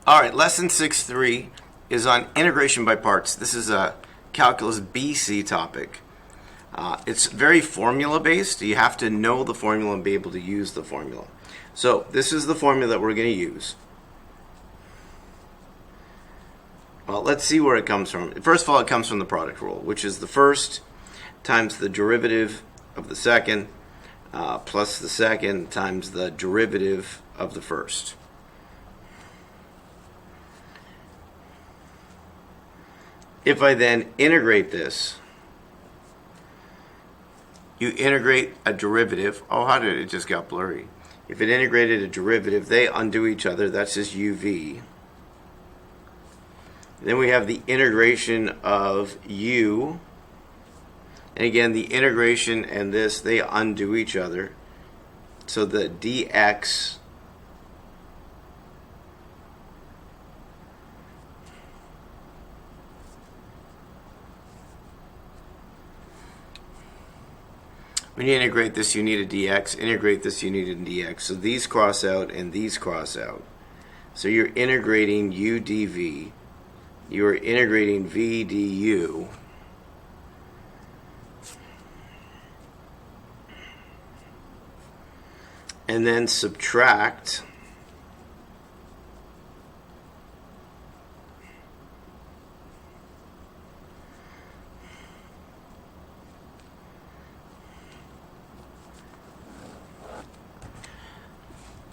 All right, lesson 6.3 is on integration by parts. This is a calculus BC topic. It's very formula based. You have to know the formula and be able to use the formula. So this is the formula that we're going to use. Well, let's see where it comes from. First of all, it comes from the product rule, which is the first times the derivative of the second plus the second times the derivative of the first. If I then integrate this, you integrate a derivative. Oh, how did it just got blurry? If it integrated a derivative, they undo each other. That's just uv. Then we have the integration of u. And again, the integration and this, they undo each other. So the dx when you integrate this, you need a dx. Integrate this, you need a dx. So these cross out and these cross out. So you're integrating u dv. You are integrating v du. And then subtract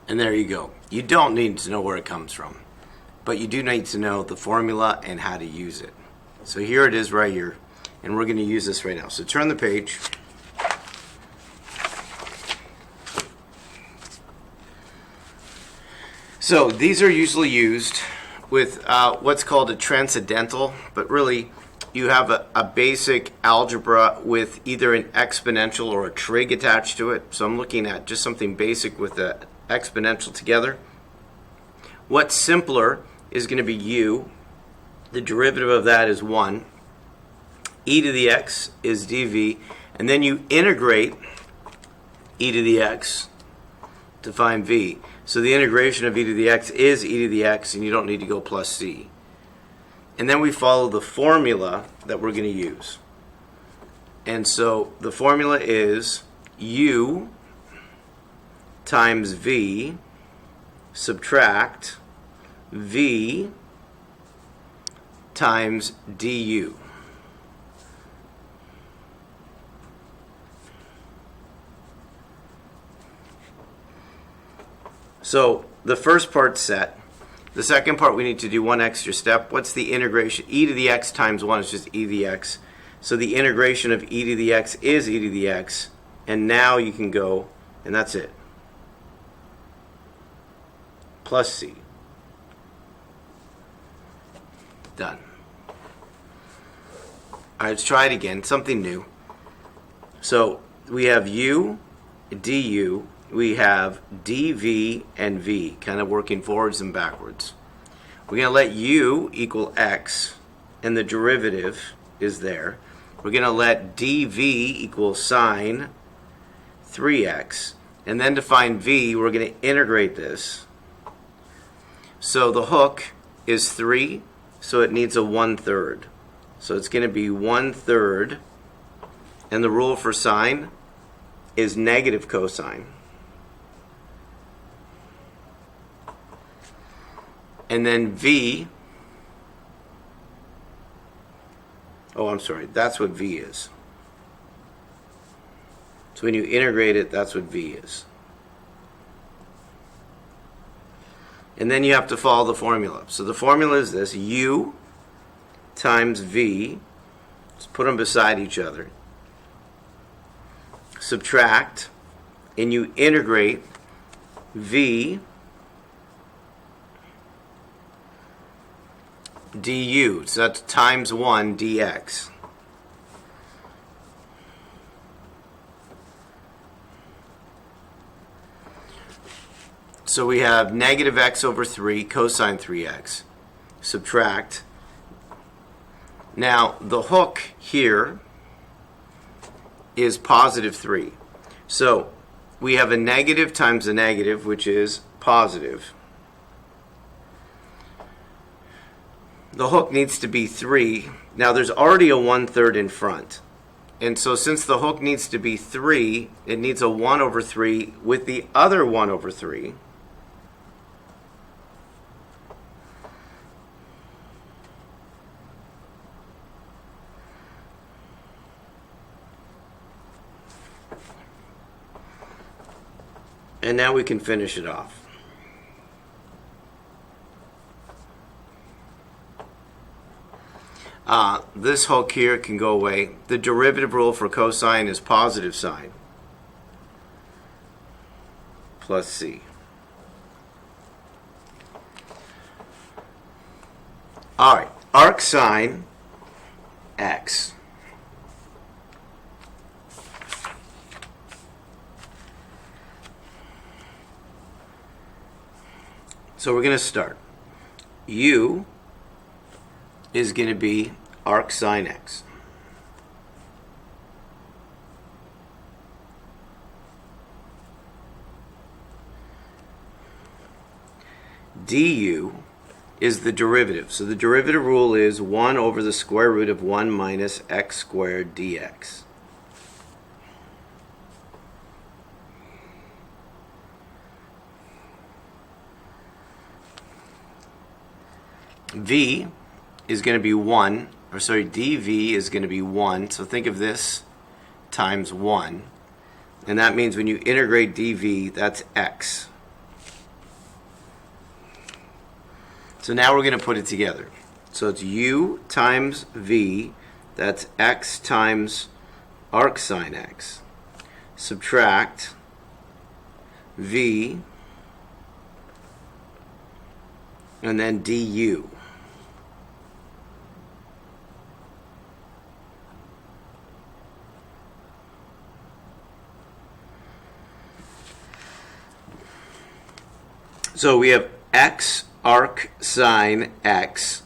and there you go. You don't need to know where it comes from, but you do need to know the formula and how to use it. So here it is right here, and we're going to use this right now. So turn the page. So these are usually used with what's called a transcendental, but really you have a basic algebra with either an exponential or a trig attached to it. So I'm looking at just something basic with the exponential together. What's simpler is going to be u. The derivative of that is 1. E to the x is dv. And then you integrate e to the x to find v. So the integration of e to the x is e to the x, and you don't need to go plus c. And then we follow the formula that we're going to use. And so the formula is u times v subtract v times du. So the first part's set. The second part we need to do one extra step. What's the integration? E to the x times 1 is just e to the x. So the integration of e to the x is e to the x. And now you can go, and that's it. Plus c. Done. All right, let's try it again. Something new. So we have u, du. We have dv and v, kind of working forwards and backwards. We're going to let u equal x, and the derivative is there. We're going to let dv equal sine 3x, and then to find v, we're going to integrate this. So the hook is 3, so it needs a 1/3. So it's going to be 1/3, and the rule for sine is negative cosine. And then v, oh, I'm sorry, that's what v is. So when you integrate it, that's what v is. And then you have to follow the formula. So the formula is this: u times v, let's put them beside each other, subtract, and you integrate v du, so that's times 1 dx. So we have negative x over 3 cosine 3x. Subtract. Now the hook here is positive 3. So we have a negative times a negative, which is positive. the hook needs to be 3. Now there's already a 1/3 in front. And so since the hook needs to be 3, it needs a 1/3 with the other 1/3. And now we can finish it off. This hook here can go away. The derivative rule for cosine is positive sine plus c. All right, arc sine x. So we're going to start. U is going to be arc sine x. Du is the derivative. So the derivative rule is 1 over the square root of 1 minus x squared dx. V is going to be 1, or sorry, dv is going to be 1. So think of this times 1. And that means when you integrate dv, that's x. So now we're going to put it together. So it's u times v, that's x times arc sine x. Subtract v, and then du. So we have x arc sine x,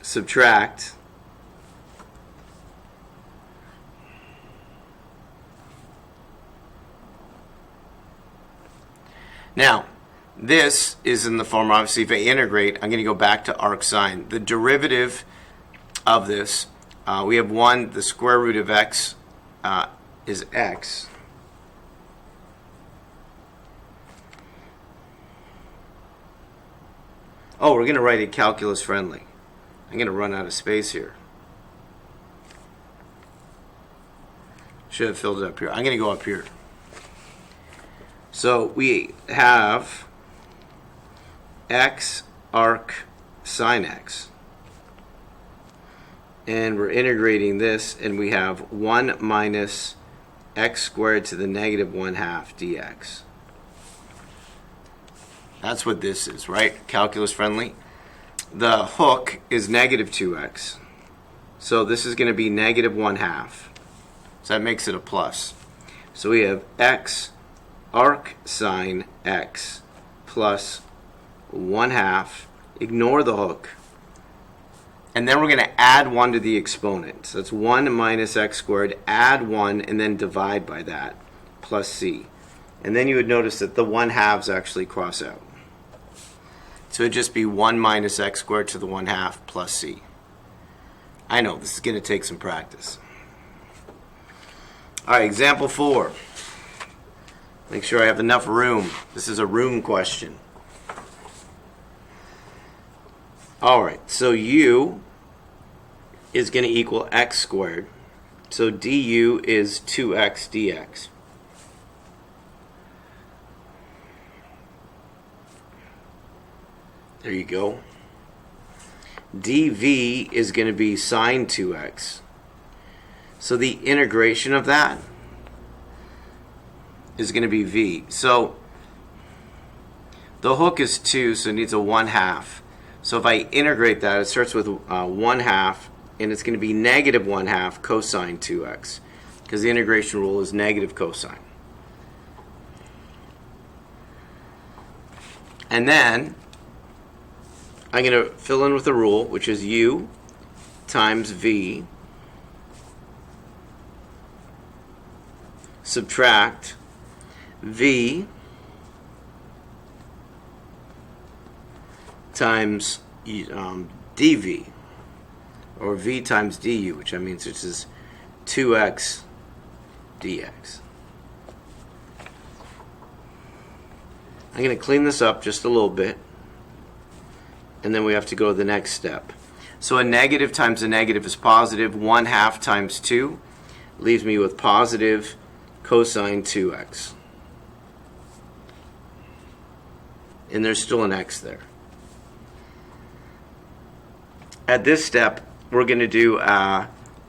subtract now this is in the form, obviously, if I integrate, I'm going to go back to arc sine. The derivative of this, we have 1, the square root of x is x. Oh, we're going to write it calculus friendly. I'm going to run out of space here. Should have filled it up here. I'm going to go up here. So we have x arc sine x. And we're integrating this, and we have 1 minus x squared to the negative 1/2 dx. That's what this is, right? Calculus friendly. The hook is negative 2x. So this is going to be negative 1/2. So that makes it a plus. So we have x arc sine x plus 1/2. Ignore the hook. And then we're going to add 1 to the exponent. So it's 1 minus x squared, add 1, and then divide by that, plus c. And then you would notice that the 1/2s actually cross out. So it'd just be 1 minus x squared to the 1/2 plus c. I know, this is going to take some practice. All right, example 4. Make sure I have enough room. This is a room question. All right, so u is going to equal x squared. So du is 2x dx. There you go. dv is going to be sine 2x. So the integration of that is going to be v. So the hook is 2, so it needs a 1/2. So if I integrate that, it starts with 1/2, and it's going to be negative 1/2 cosine 2x, because the integration rule is negative cosine. And then I'm going to fill in with a rule, which is u times v, subtract v times dv, or v times du, which means this is 2x dx. I'm going to clean this up just a little bit, and then we have to go to the next step. So a negative times a negative is positive. 1/2 times 2 leaves me with positive cosine 2x. And there's still an x there. At this step, we're going to do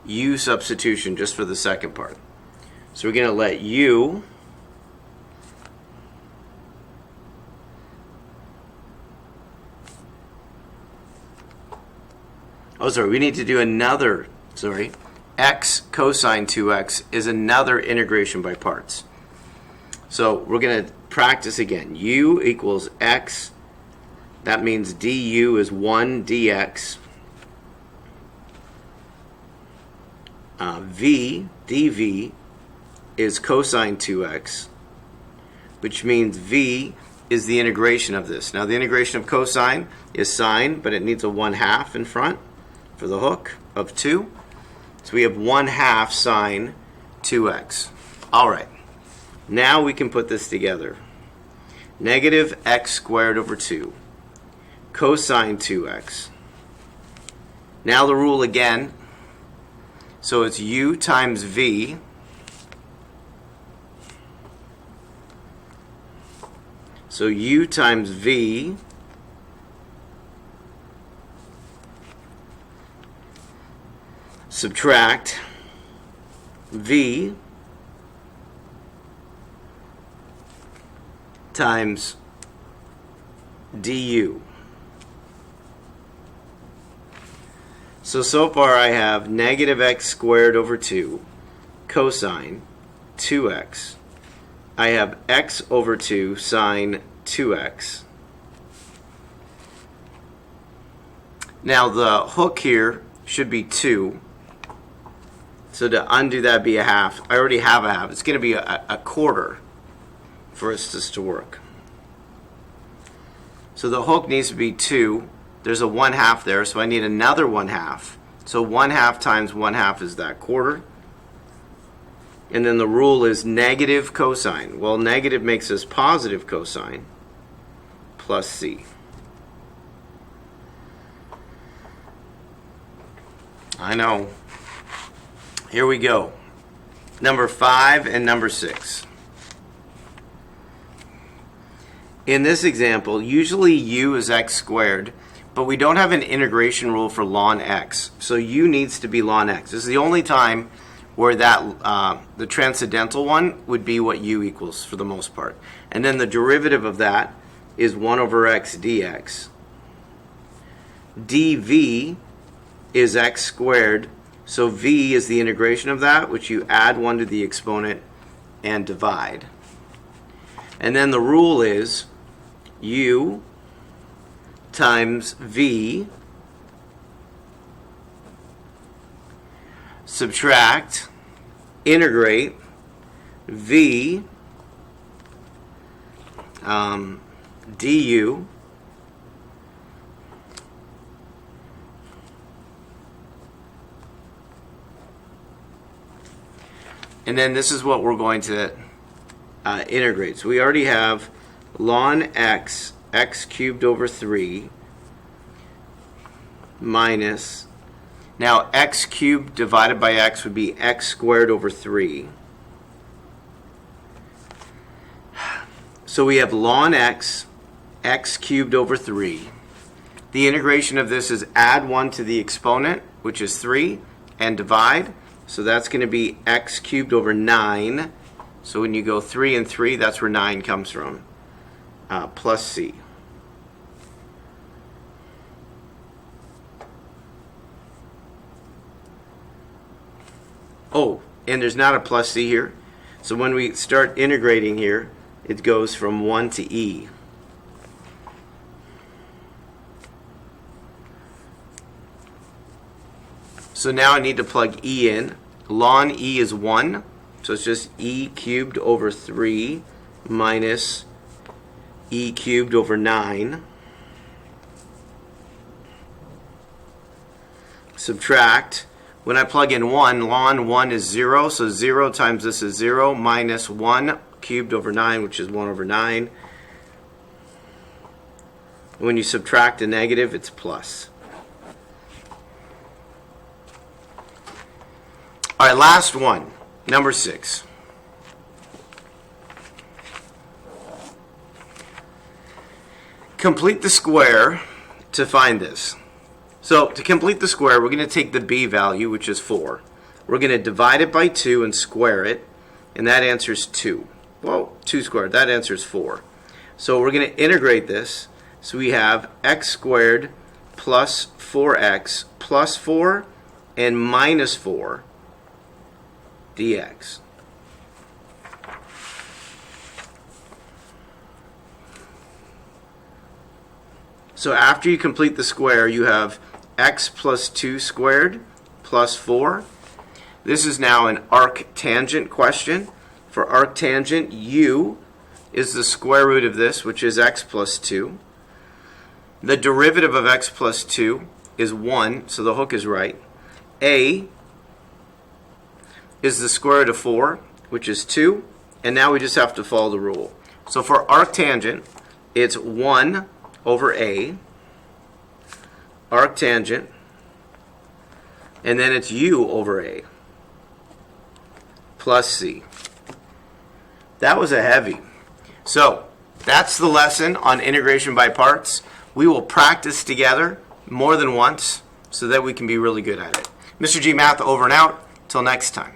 u substitution just for the second part. So we're going to let u we need to do another, x cosine 2x is another integration by parts. So we're going to practice again. U equals x, that means du is 1 dx. Dv is cosine 2x, which means v is the integration of this. Now the integration of cosine is sine, but it needs a 1/2 in front for the hook of 2. So we have 1/2 sine 2x. All right, now we can put this together. Negative x squared over 2 cosine 2x. Now the rule again. So it's u times v So u times v subtract v times du. So far I have negative x squared over 2 cosine 2x. I have x over 2 sine 2x. Now the hook here should be 2. So to undo that, be a half. I already have a half. It's going to be a quarter for this to work. So the hook needs to be 2. There's a 1/2 there, so I need another 1/2. So 1/2 times 1/2 is that quarter. And then the rule is negative cosine. Well, negative makes us positive cosine plus c. I know. Here we go. Number 5 and number 6. In this example, usually u is x squared, but we don't have an integration rule for ln x. So u needs to be ln x. This is the only time where that the transcendental one would be what u equals for the most part. And then the derivative of that is 1 over x dx. dv is x squared, so v is the integration of that, which you add 1 to the exponent and divide. And then the rule is u times v subtract, integrate v du and then this is what we're going to integrate. So we already have ln x, x cubed over 3 minus, now x cubed divided by x would be x squared over 3. So we have ln x, x cubed over 3. The integration of this is add 1 to the exponent, which is 3, and divide. So that's going to be x cubed over 9. So when you go 3 and 3, that's where 9 comes from, plus c. Oh, and there's not a plus c here. So when we start integrating here, it goes from 1 to e. So now I need to plug e in. Ln e is 1, so it's just e cubed over 3 minus e cubed over 9. subtract. When I plug in 1, ln 1 is 0, so 0 times this is 0, minus 1 cubed over 9, which is 1 over 9. When you subtract a negative, it's plus. All right, last one, number 6. Complete the square to find this. So to complete the square, we're going to take the b value, which is 4. We're going to divide it by 2 and square it, and that answers 2. Well, 2 squared, that answers 4. So we're going to integrate this. So we have x squared plus 4x plus 4 and minus 4 dx. So after you complete the square, you have x plus 2 squared plus 4. This is now an arctangent question. For arctangent, u is the square root of this, which is x plus 2. The derivative of x plus 2 is 1, so the hook is right. A is the square root of 4, which is 2. And now we just have to follow the rule. So for arctangent, it's 1 over a, arctangent, and then it's u over a, plus c. That was a heavy. So that's the lesson on integration by parts. We will practice together more than once so that we can be really good at it. Mr. G Math over and out. Till next time.